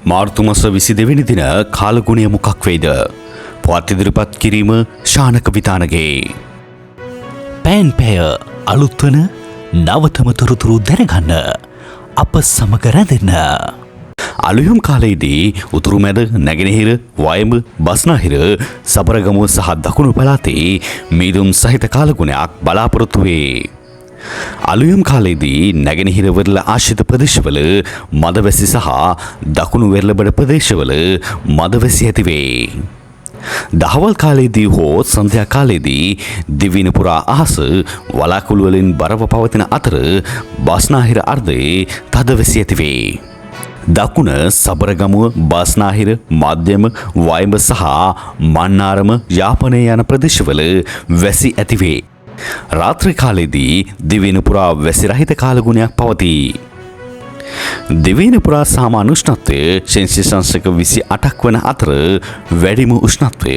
මාර්තු මස 22 වෙනි දින කාලගුණය මොකක් වේද? පුවත් ඉදිරිපත් කිරීම ශානක විතානගේ. පෑන් පැය අලුත්වන නවතම තොරතුරු දැනගන්න අප සමග රැඳෙන්න. අලුයම් කාලයේදී උතුරු මැද නැගෙනහිර වයඹ බස්නාහිර සබරගමුව සහ දකුණු පළාතේ මීදුම් සහිත කාලගුණයක් බලාපොරොත්තු වේ. අලුයම් කාලයේදී නැගෙනහිර වෙරළ ආශ්‍රිත ප්‍රදේශවල මදවැසි සහ දකුණු වෙරළබඩ ප්‍රදේශවල මදවැසි ඇති වේ. දහවල් කාලයේදී හෝ සන්ධ්‍යා කාලයේදී දිවින පුරා අහස වලාකුළු වලින් බරව පවතින අතර බස්නාහිර අර්ධයේ තදවැසි ඇති වේ. දකුණ සබරගමුව බස්නාහිර මධ්‍යම වයඹ සහ මන්නාරම යාපනය යන ප්‍රදේශවල වැසි ඇති වේ. රාත්‍රී කාලයේදී දිවින පුරා වැසි රහිත කාලගුණයක් පවතී. දිවින පුරා සාමාන්‍ය උෂ්ණත්වය සෙල්සියස් අංශක 28ක් වන අතර වැඩිම උෂ්ණත්වය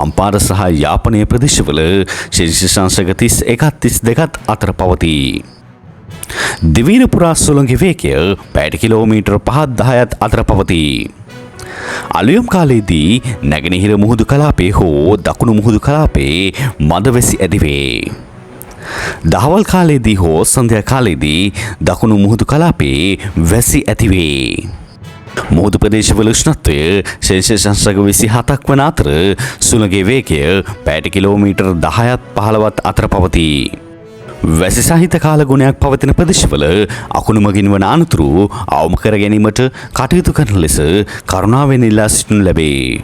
අම්පාර සහ යාපනය ප්‍රදේශවල සෙල්සියස් අංශක 31ක් 32ක් අතර පවතී. දිවින පුරා සුළඟේ වේගය පැයට කිලෝමීටර් 5-10ක් අතර පවතී. අලුයම් කාලයේදී නැගෙනහිර මුහුදු කලාපයේ හෝ දකුණු මුහුදු කලාපයේ මදවැසි ඇති වේ. දහවල් කාලයේදී හෝ සන්ධ්‍යා කාලයේදී දකුණු මුහුදු කලාපයේ වැසි ඇති වේ. මුහුදු ප්‍රදේශවල උෂ්ණත්වය සෙල්සියස් අංශක 27ක් වන අතර සුළඟේ වේගය පැයට කිලෝමීටර් 10-15ක් අතර පවතී. වැසි සහිත කාලගුණයක් පවතින ප්‍රදේශවල අකුණු මගින් වන අනතුරු අවම කර ගැනීමට කටයුතු කරන ලෙස කරුණාවෙන් ඉල්ලා සිටිනු ලැබේ.